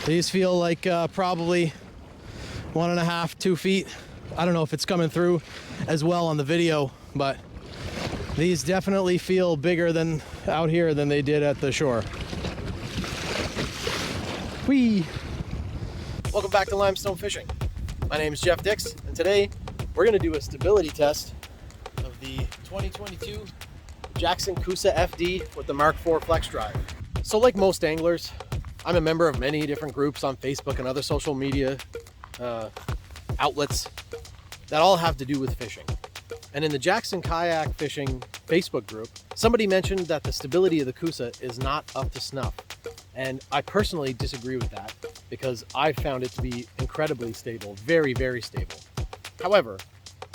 These feel like probably 1.5, 2 feet. I don't know if it's coming through as well on the video, but these definitely feel bigger than out here than they did at the shore. Whee! Welcome back to Limestone Fishing. My name is Jeff Dix, and today we're going to do a stability test of the 2022 Jackson Coosa FD with the Mk4 flex drive. So like most anglers, I'm a member of many different groups on Facebook and other social media outlets that all have to do with fishing. And in the Jackson Kayak Fishing Facebook group, somebody mentioned that the stability of the Coosa is not up to snuff. And I personally disagree with that because I found it to be incredibly stable, very, very stable. However,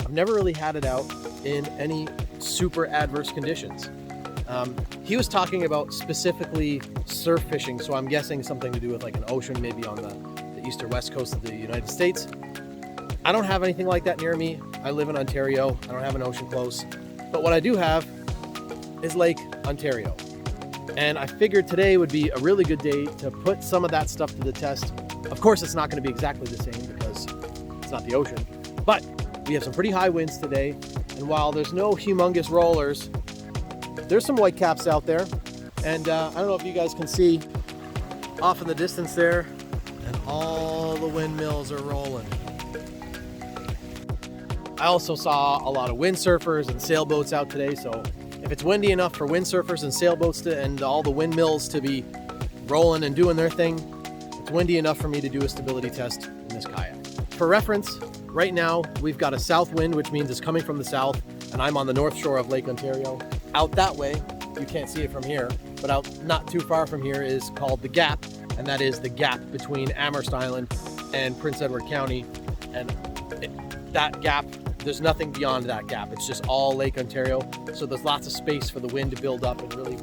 I've never really had it out in any super adverse conditions. He was talking about specifically surf fishing, so I'm guessing something to do with like an ocean, maybe on the east or west coast of the United States. I don't have anything like that near me. I live in Ontario. I don't have an ocean close. But what I do have is Lake Ontario. And I figured today would be a really good day to put some of that stuff to the test. Of course, it's not going to be exactly the same because it's not the ocean. But we have some pretty high winds today. And while there's no humongous rollers, there's some white caps out there. And I don't know if you guys can see off in the distance there, and all the windmills are rolling. I also saw a lot of windsurfers and sailboats out today, so if it's windy enough for windsurfers and sailboats and all the windmills to be rolling and doing their thing, it's windy enough for me to do a stability test in this kayak. For reference, right now we've got a south wind, which means it's coming from the south, and I'm on the north shore of Lake Ontario. Out that way, you can't see it from here, but out not too far from here is called the Gap, and that is the gap between Amherst Island and Prince Edward County. And that gap, there's nothing beyond that gap. It's just all Lake Ontario. So there's lots of space for the wind to build up and really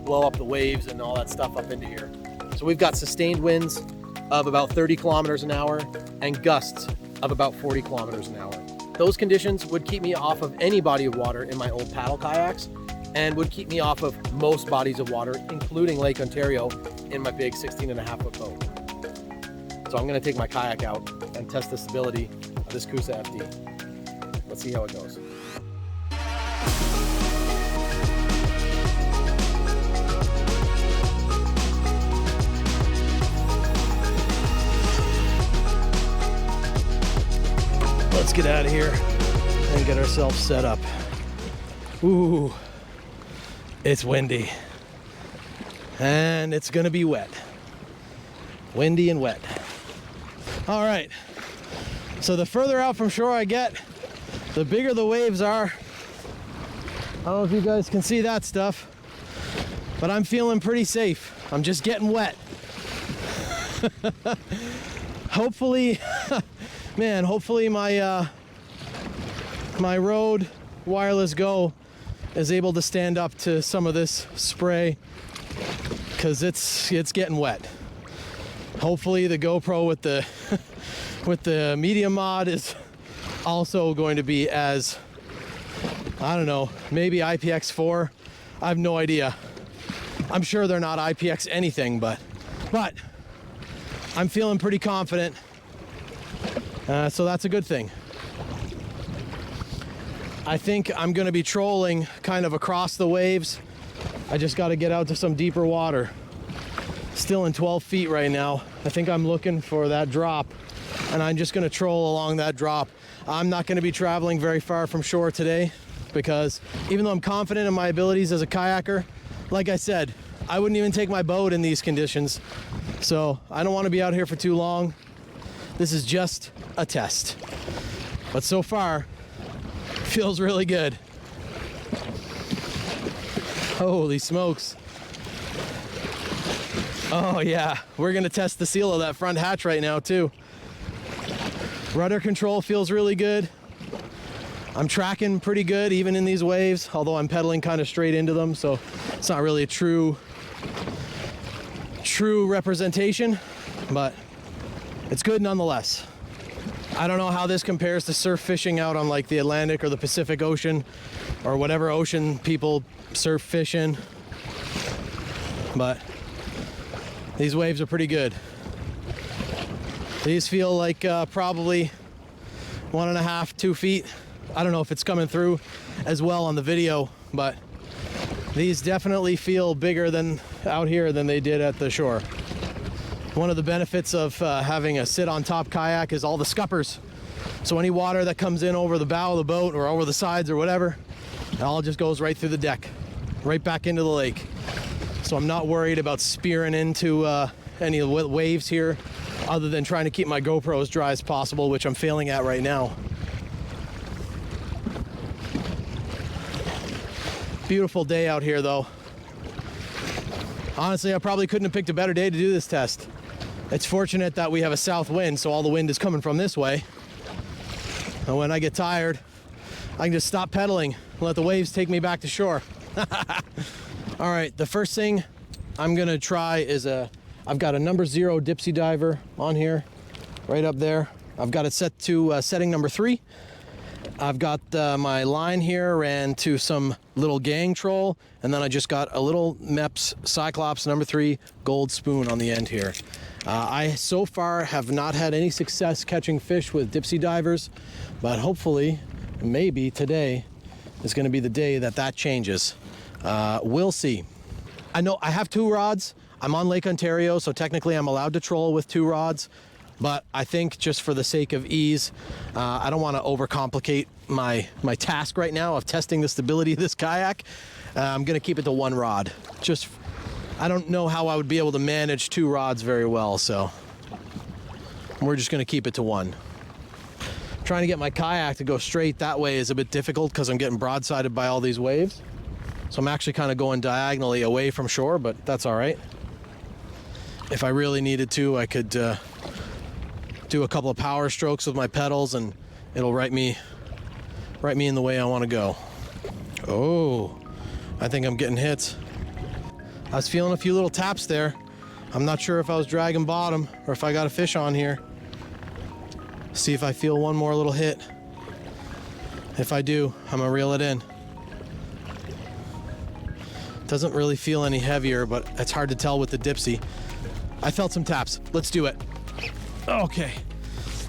blow up the waves and all that stuff up into here. So we've got sustained winds of about 30 kilometers an hour and gusts of about 40 kilometers an hour. Those conditions would keep me off of any body of water in my old paddle kayaks and would keep me off of most bodies of water, including Lake Ontario, in my big 16.5-foot boat. So I'm gonna take my kayak out and test the stability of this Coosa FD. Let's see how it goes. Let's get out of here and get ourselves set up. Ooh, it's windy. And it's gonna be wet. Windy and wet. All right, so the further out from shore I get, the bigger the waves are. I don't know if you guys can see that stuff, but I'm feeling pretty safe. I'm just getting wet. Hopefully, man, hopefully my my Rode Wireless Go is able to stand up to some of this spray, because it's getting wet. Hopefully the GoPro with the with the medium mod is also going to be as, I don't know, maybe IPX4. I have no idea. I'm sure they're not IPX anything, but I'm feeling pretty confident. So that's a good thing. I think I'm going to be trolling kind of across the waves. I just got to get out to some deeper water. Still in 12 feet right now. I think I'm looking for that drop, and I'm just going to troll along that drop. I'm not going to be traveling very far from shore today because even though I'm confident in my abilities as a kayaker, like I said, I wouldn't even take my boat in these conditions. So I don't want to be out here for too long. This is just a test. But so far, feels really good. Holy smokes. Oh yeah, we're gonna test the seal of that front hatch right now too. Rudder control feels really good. I'm tracking pretty good even in these waves, although I'm pedaling kind of straight into them, so it's not really a true representation, but it's good nonetheless. I don't know how this compares to surf fishing out on like the Atlantic or the Pacific Ocean or whatever ocean people surf fish in, but these waves are pretty good. These feel like probably 1.5, 2 feet. I don't know if it's coming through as well on the video, but these definitely feel bigger than out here than they did at the shore. One of the benefits of having a sit on top kayak is all the scuppers. So any water that comes in over the bow of the boat or over the sides or whatever, it all just goes right through the deck, right back into the lake. So I'm not worried about spearing into any of the waves here, other than trying to keep my GoPro as dry as possible, which I'm failing at right now. Beautiful day out here though. Honestly, I probably couldn't have picked a better day to do this test. It's fortunate that we have a south wind, so all the wind is coming from this way. And when I get tired, I can just stop pedaling and let the waves take me back to shore. All right, the first thing I'm gonna try is I've got a number 0 dipsy diver on here, right up there. I've got it set to setting number 3. I've got my line here ran to some little gang troll, and then I just got a little Mepps Cyclops number 3 gold spoon on the end here. I so far have not had any success catching fish with dipsy divers, but hopefully, maybe today is gonna be the day that changes. We'll see. I know I have 2 rods. I'm on Lake Ontario, so technically I'm allowed to troll with 2 rods, but I think just for the sake of ease, I don't want to overcomplicate my task right now of testing the stability of this kayak. I'm gonna keep it to 1 rod. I don't know how I would be able to manage 2 rods very well, so we're just gonna keep it to 1. Trying to get my kayak to go straight that way is a bit difficult because I'm getting broadsided by all these waves. So I'm actually kind of going diagonally away from shore, but that's all right. If I really needed to, I could do a couple of power strokes with my pedals and it'll right me in the way I want to go. Oh, I think I'm getting hits. I was feeling a few little taps there. I'm not sure if I was dragging bottom or if I got a fish on here. See if I feel one more little hit. If I do, I'm gonna reel it in. Doesn't really feel any heavier, but it's hard to tell with the dipsy. I felt some taps. Let's do it. Okay,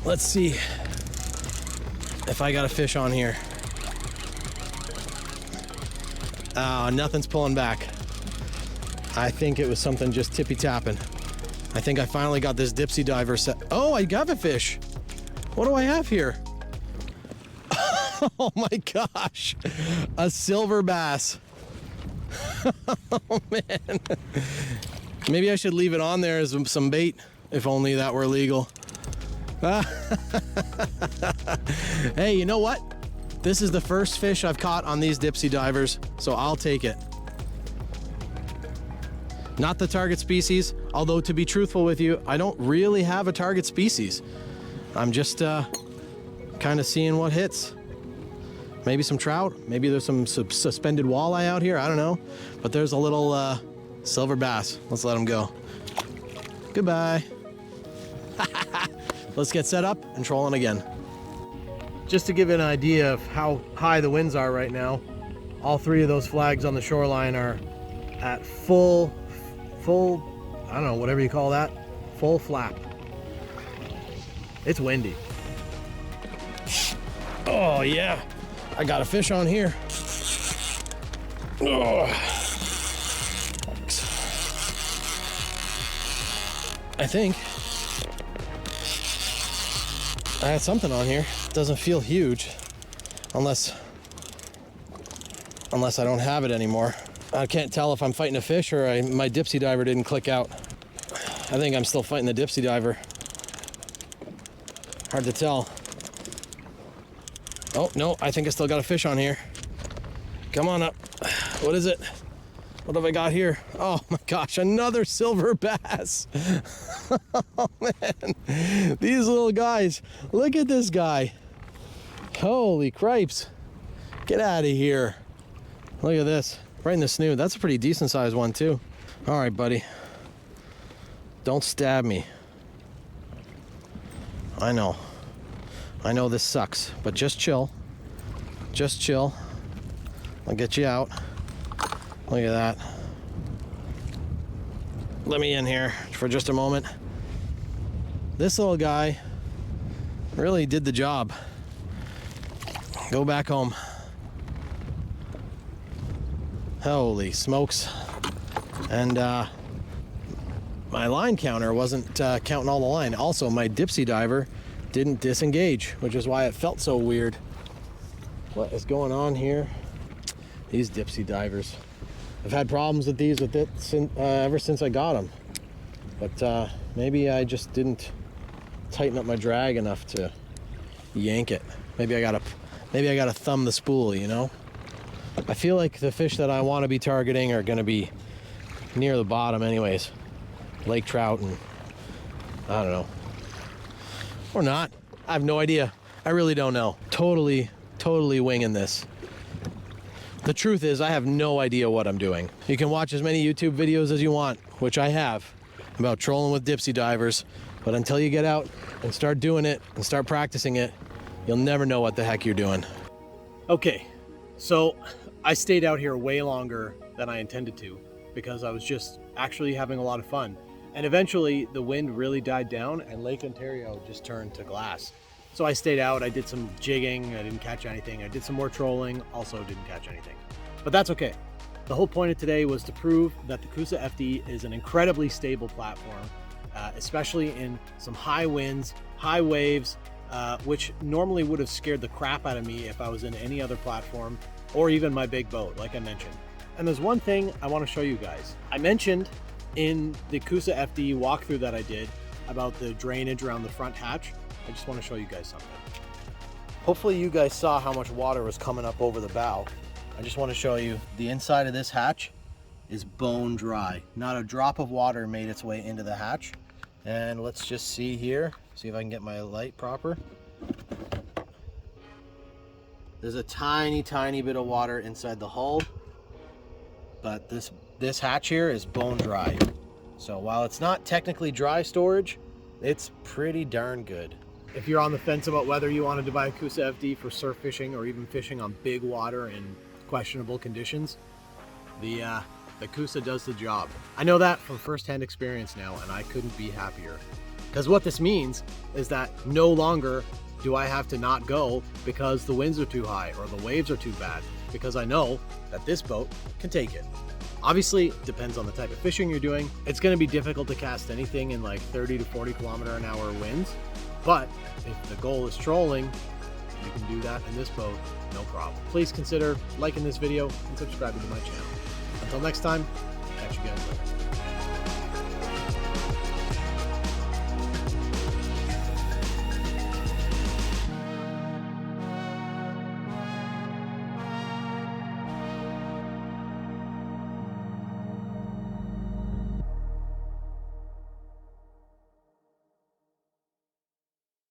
let's see if I got a fish on here. Nothing's pulling back. I think it was something just tippy tapping. I think I finally got this dipsy diver set. Oh, I got a fish. What do I have here? Oh my gosh, a silver bass. Oh man. Maybe I should leave it on there as some bait, if only that were legal. Hey, you know what? This is the first fish I've caught on these dipsy divers, so I'll take it. Not the target species, although to be truthful with you, I don't really have a target species. I'm just kind of seeing what hits. Maybe some trout, maybe there's some suspended walleye out here, I don't know. But there's a little silver bass. Let's let him go. Goodbye. Let's get set up and trolling again. Just to give you an idea of how high the winds are right now, all 3 of those flags on the shoreline are at full, I don't know, whatever you call that, full flap. It's windy. Oh yeah, I got a fish on here. Oh. I think I had something on here. It doesn't feel huge unless I don't have it anymore. I can't tell if I'm fighting a fish or my dipsy diver didn't click out. I think I'm still fighting the dipsy diver. Hard to tell. Oh no, I think I still got a fish on here. Come on up. What is it? What have I got here? Oh my gosh, another silver bass. Oh man, these little guys. Look at this guy. Holy cripes. Get out of here. Look at this, right in the snoot. That's a pretty decent sized one too. All right, buddy. Don't stab me. I know this sucks, but just chill. Just chill. I'll get you out. Look at that. Let me in here for just a moment. this little guy really did the job. Go back home. Holy smokes. And my line counter wasn't counting all the line. Also, my dipsy diver didn't disengage, which is why it felt so weird. What is going on here? These dipsy divers. I've had problems with these ever since I got them. But maybe I just didn't tighten up my drag enough to yank it. Maybe I gotta thumb the spool, you know? I feel like the fish that I want to be targeting are gonna be near the bottom anyways. Lake trout and I don't know. Or not. I have no idea. I really don't know. Totally winging this. The truth is, I have no idea what I'm doing. You can watch as many YouTube videos as you want, which I have, about trolling with dipsy divers, but until you get out and start doing it and start practicing it, you'll never know what the heck you're doing. Okay, so I stayed out here way longer than I intended to because I was just actually having a lot of fun. And eventually the wind really died down and Lake Ontario just turned to glass. So I stayed out, I did some jigging, I didn't catch anything. I did some more trolling, also didn't catch anything. But that's okay. The whole point of today was to prove that the Coosa FD is an incredibly stable platform, especially in some high winds, high waves, which normally would have scared the crap out of me if I was in any other platform or even my big boat, like I mentioned. And there's one thing I want to show you guys. I mentioned in the Coosa FD walkthrough that I did about the drainage around the front hatch. I just want to show you guys something. Hopefully you guys saw how much water was coming up over the bow. I just want to show you the inside of this hatch is bone dry. Not a drop of water made its way into the hatch. And let's just see here, see if I can get my light proper. There's a tiny bit of water inside the hull, but this hatch here is bone dry. So while it's not technically dry storage, it's pretty darn good. If you're on the fence about whether you wanted to buy a Coosa FD for surf fishing or even fishing on big water in questionable conditions, the Coosa does the job. I know that from firsthand experience now, and I couldn't be happier. Because what this means is that no longer do I have to not go because the winds are too high or the waves are too bad, because I know that this boat can take it. Obviously, it depends on the type of fishing you're doing. It's going to be difficult to cast anything in like 30 to 40 km/h winds, but if the goal is trolling, you can do that in this boat, no problem. Please consider liking this video and subscribing to my channel. Until next time, catch you guys later.